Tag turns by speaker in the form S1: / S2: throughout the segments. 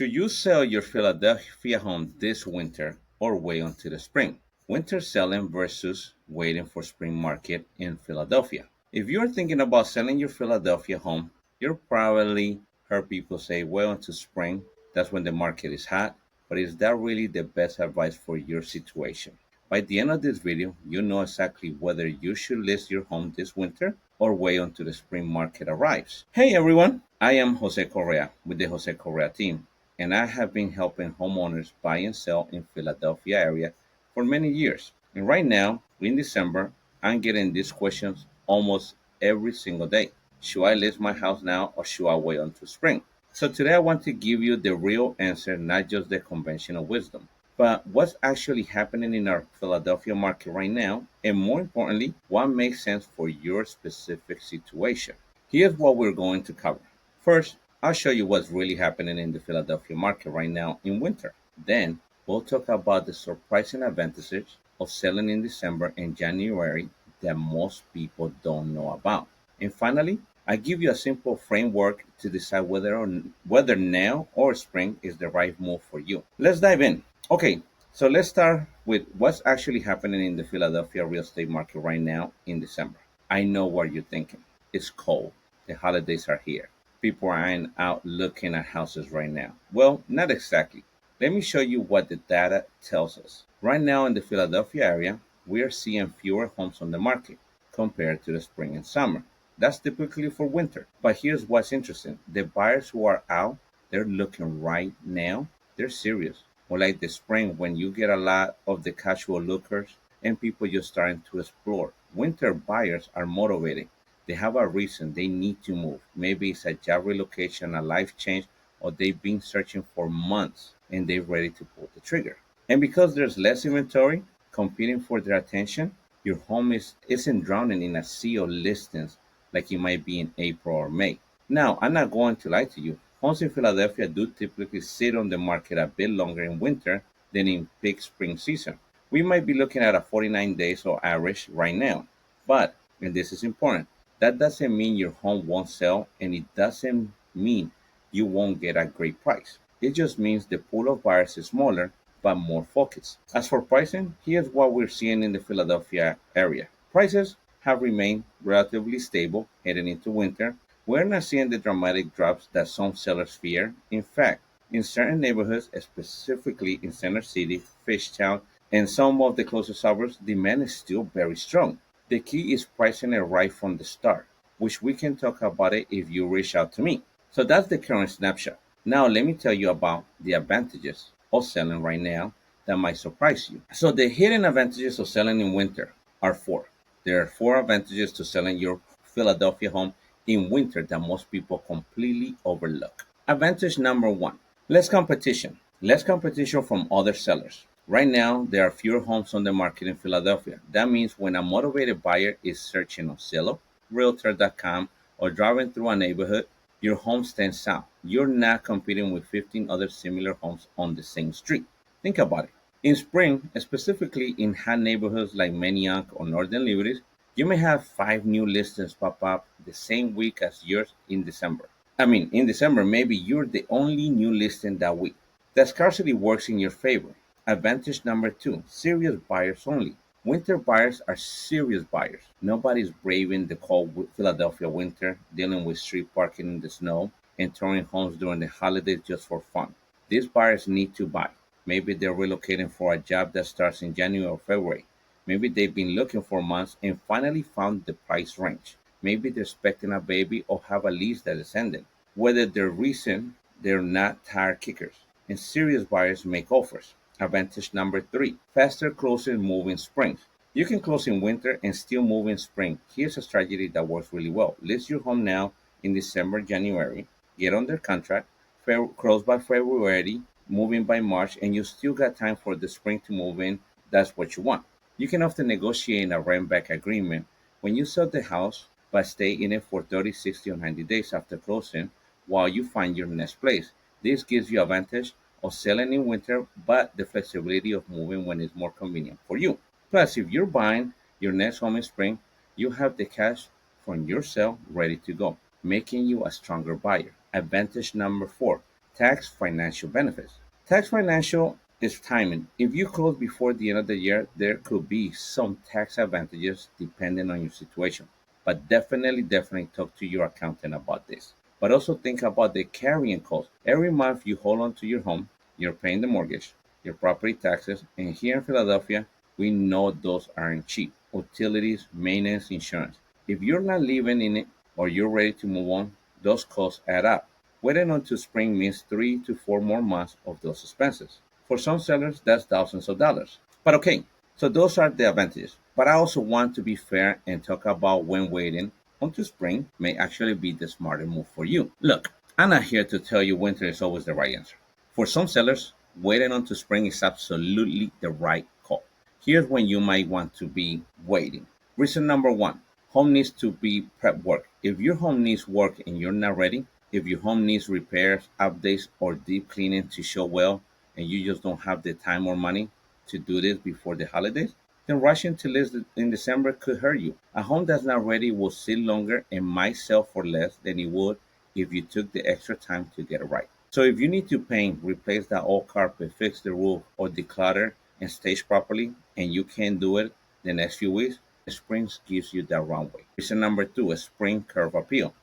S1: Should you sell your Philadelphia home this winter or wait until the spring? Winter selling versus waiting for spring market in Philadelphia. If you're thinking about selling your Philadelphia home, you'll probably heard people say, well, until spring, that's when the market is hot. But is that really the best advice for your situation? By the end of this video, you know exactly whether you should list your home this winter or wait until the spring market arrives. Hey everyone, I am Jose Correa with the Jose Correa team, and I have been helping homeowners buy and sell in Philadelphia area for many years. And right now, in December, I'm getting these questions almost every single day. Should I list my house now or should I wait until spring? So today I want to give you the real answer, not just the conventional wisdom, but what's actually happening in our Philadelphia market right now, and more importantly, what makes sense for your specific situation. Here's what we're going to cover. First, I'll show you what's really happening in the Philadelphia market right now in winter. Then, we'll talk about the surprising advantages of selling in December and January that most people don't know about. And finally, I give you a simple framework to decide whether now or spring is the right move for you. Let's dive in. Okay, so let's start with what's actually happening in the Philadelphia real estate market right now in December. I know what you're thinking. It's cold. The holidays are here. People aren't out looking at houses right now. Well, not exactly. Let me show you what the data tells us. Right now in the Philadelphia area, we are seeing fewer homes on the market compared to the spring and summer. That's typically for winter. But here's what's interesting. The buyers who are out, they're looking right now. They're serious. Or like the spring when you get a lot of the casual lookers and people just starting to explore. Winter buyers are motivated. They have a reason they need to move. Maybe it's a job relocation, a life change, or they've been searching for months and they're ready to pull the trigger. And because there's less inventory competing for their attention, your home isn't drowning in a sea of listings like it might be in April or May. Now, I'm not going to lie to you. Homes in Philadelphia do typically sit on the market a bit longer in winter than in peak spring season. We might be looking at a 49 days or average right now. But, and this is important, that doesn't mean your home won't sell, and it doesn't mean you won't get a great price. It just means the pool of buyers is smaller but more focused. As for pricing, here's what we're seeing in the Philadelphia area. Prices have remained relatively stable heading into winter. We're not seeing the dramatic drops that some sellers fear. In fact, in certain neighborhoods, specifically in Center City, Fishtown, and some of the closer suburbs, demand is still very strong. The key is pricing it right from the start, which we can talk about it if you reach out to me. So that's the current snapshot. Now let me tell you about the advantages of selling right now that might surprise you. So the hidden advantages of selling in winter are four. There are four advantages to selling your Philadelphia home in winter that most people completely overlook. Advantage number one, less competition. Less competition from other sellers. Right now, there are fewer homes on the market in Philadelphia. That means when a motivated buyer is searching on Zillow, Realtor.com, or driving through a neighborhood, your home stands out. You're not competing with 15 other similar homes on the same street. Think about it. In spring, specifically in hot neighborhoods like Manayunk or Northern Liberties, you may have 5 new listings pop up the same week as yours in December. In December, maybe you're the only new listing that week. The scarcity works in your favor. Advantage number two, serious buyers only. Winter buyers are serious buyers. Nobody's braving the cold Philadelphia winter, dealing with street parking in the snow, and touring homes during the holidays just for fun. These buyers need to buy. Maybe they're relocating for a job that starts in January or February. Maybe they've been looking for months and finally found the price range. Maybe they're expecting a baby or have a lease that is ending. Whether they're recent, they're not tire kickers. And serious buyers make offers. Advantage number three, faster closing move in spring. You can close in winter and still move in spring. Here's a strategy that works really well. List your home now in December, January, get under contract, close by February, move in by March, and you still got time for the spring to move in. That's what you want. You can often negotiate a rent back agreement when you sell the house, but stay in it for 30, 60, or 90 days after closing while you find your next place. This gives you advantage of selling in winter, but the flexibility of moving when it's more convenient for you. Plus, if you're buying your next home in spring, you have the cash from your sale ready to go, making you a stronger buyer. Advantage number four, Tax financial benefits. Tax financial is timing. If you close before the end of the year, there could be some tax advantages depending on your situation. But definitely talk to your accountant about this. But also think about the carrying cost. Every month you hold on to your home, you're paying the mortgage, your property taxes, and here in Philadelphia, we know those aren't cheap. Utilities, maintenance, insurance. If you're not living in it or you're ready to move on, those costs add up. Waiting until spring means 3 to 4 more months of those expenses. For some sellers, that's thousands of dollars. But okay, so those are the advantages. But I also want to be fair and talk about when waiting until spring may actually be the smarter move for you. Look, I'm not here to tell you winter is always the right answer. For some sellers, waiting until spring is absolutely the right call. Here's when you might want to be waiting. Reason number one, home needs to be prep work. If your home needs work and you're not ready, if your home needs repairs, updates, or deep cleaning to show well, and you just don't have the time or money to do this before the holidays, then rushing to list it in December could hurt you. A home that's not ready will sit longer and might sell for less than it would if you took the extra time to get it right. So if you need to paint, replace that old carpet, fix the roof, or declutter and stage properly, and you can't do it the next few weeks, spring gives you that runway. Reason number two, a spring curve appeal.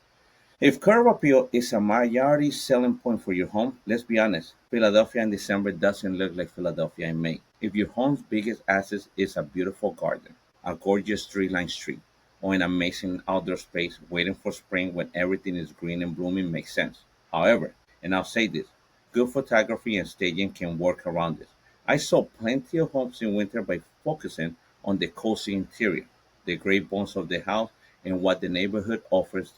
S1: If curb appeal is a majority selling point for your home, let's be honest, Philadelphia in December doesn't look like Philadelphia in May. If your home's biggest asset is a beautiful garden, a gorgeous tree-lined street, or an amazing outdoor space, waiting for spring when everything is green and blooming makes sense. However, and I'll say this, good photography and staging can work around this. I saw plenty of homes in winter by focusing on the cozy interior, the great bones of the house, and what the neighborhood offers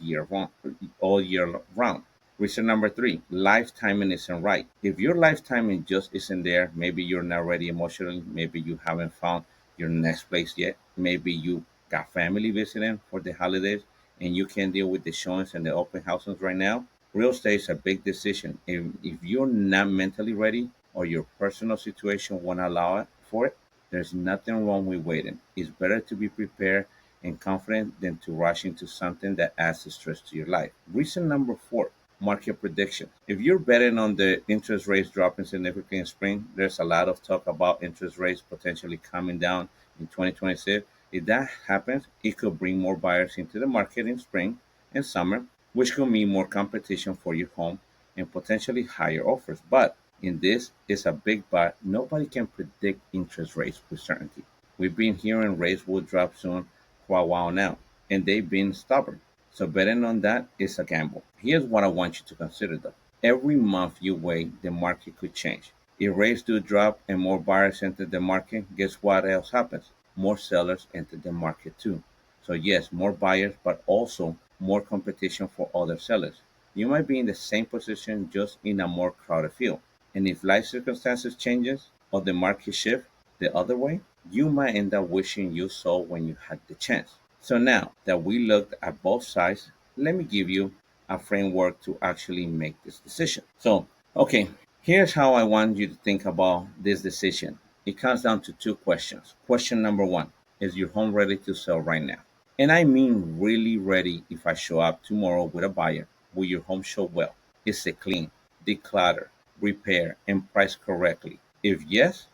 S1: all year round. Reason number three, life timing isn't right. If your life timing just isn't there, maybe you're not ready emotionally, maybe you haven't found your next place yet, maybe you got family visiting for the holidays and you can't deal with the showings and the open houses right now. Real estate is a big decision. If you're not mentally ready or your personal situation won't allow it for it, there's nothing wrong with waiting. It's better to be prepared and confident than to rush into something that adds stress to your life. Reason number four, market prediction. If you're betting on the interest rates dropping significantly in spring, there's a lot of talk about interest rates potentially coming down in 2026. If that happens, it could bring more buyers into the market in spring and summer, which could mean more competition for your home and potentially higher offers. But in this is a big but, nobody can predict interest rates with certainty. We've been hearing rates will drop soon for a while now, and they've been stubborn. So betting on that is a gamble. Here's what I want you to consider though. Every month you wait, the market could change. If rates do drop and more buyers enter the market, guess what else happens? More sellers enter the market too. So yes, more buyers, but also more competition for other sellers. You might be in the same position just in a more crowded field. And if life circumstances changes or the market shift the other way, you might end up wishing you saw when you had the chance. So now that we looked at both sides, let me give you a framework to actually make this decision. So, okay, here's how I want you to think about this decision. It comes down to two questions. Question number one, is your home ready to sell right now? And I mean really ready. If I show up tomorrow with a buyer, will your home show well? Is it clean, declutter, repair, and priced correctly? If yes,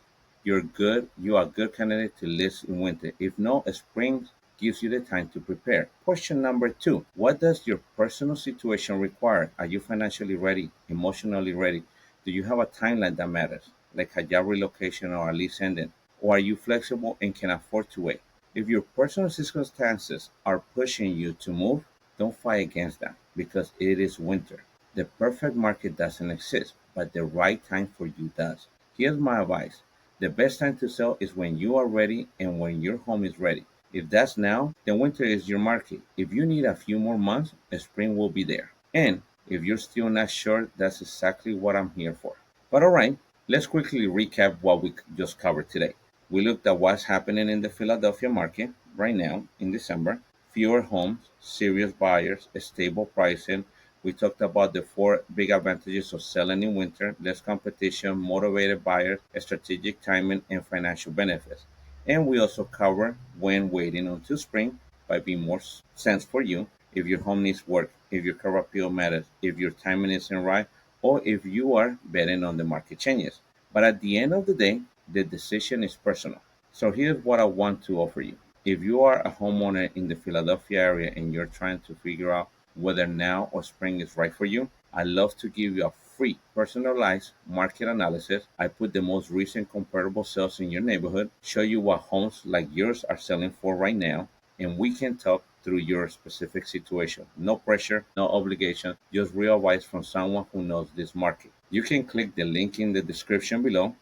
S1: you're good. You are a good candidate to list in winter. If no, spring gives you the time to prepare. Question number two, what does your personal situation require? Are you financially ready, emotionally ready? Do you have a timeline that matters, like a job relocation or a lease ending? Or are you flexible and can afford to wait? If your personal circumstances are pushing you to move, don't fight against that because it is winter. The perfect market doesn't exist, but the right time for you does. Here's my advice. The best time to sell is when you are ready and when your home is ready. If that's now, then winter is your market. If you need a few more months, spring will be there. And if you're still not sure, that's exactly what I'm here for. But alright, let's quickly recap what we just covered today. We looked at what's happening in the Philadelphia market right now in December. Fewer homes, serious buyers, stable pricing. We talked about the four big advantages of selling in winter: less competition, motivated buyers, strategic timing, and financial benefits. And we also cover when waiting until spring might be more sense for you if your home needs work, if your car appeal matters, if your timing isn't right, or if you are betting on the market changes. But at the end of the day, the decision is personal. So here's what I want to offer you. If you are a homeowner in the Philadelphia area and you're trying to figure out whether now or spring is right for you, I'd love to give you a free personalized market analysis. I put the most recent comparable sales in your neighborhood, show you what homes like yours are selling for right now, and we can talk through your specific situation. No pressure, no obligation, just real advice from someone who knows this market. You can click the link in the description below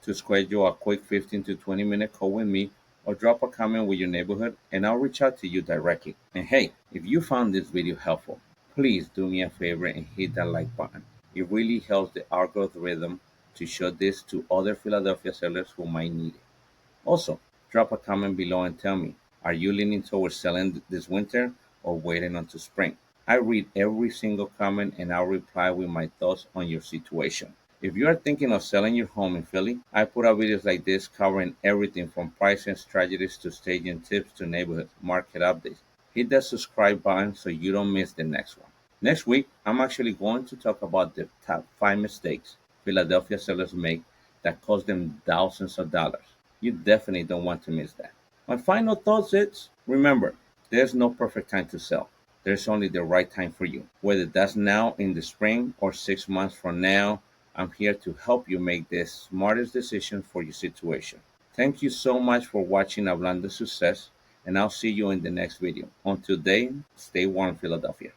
S1: to schedule a quick 15 to 20-minute call with me, or drop a comment with your neighborhood and I'll reach out to you directly. And hey, if you found this video helpful, please do me a favor and hit that like button. It really helps the algorithm to show this to other Philadelphia sellers who might need it. Also, drop a comment below and tell me, are you leaning towards selling this winter or waiting until spring? I read every single comment and I'll reply with my thoughts on your situation. If you are thinking of selling your home in Philly, I put out videos like this covering everything from pricing strategies to staging tips to neighborhood market updates. Hit that subscribe button so you don't miss the next one. Next week, I'm actually going to talk about the top 5 mistakes Philadelphia sellers make that cost them thousands of dollars. You definitely don't want to miss that. My final thoughts is, remember, there's no perfect time to sell. There's only the right time for you. Whether that's now in the spring or 6 months from now, I'm here to help you make the smartest decision for your situation. Thank you so much for watching Hablando Success, and I'll see you in the next video. Until then, stay warm, Philadelphia.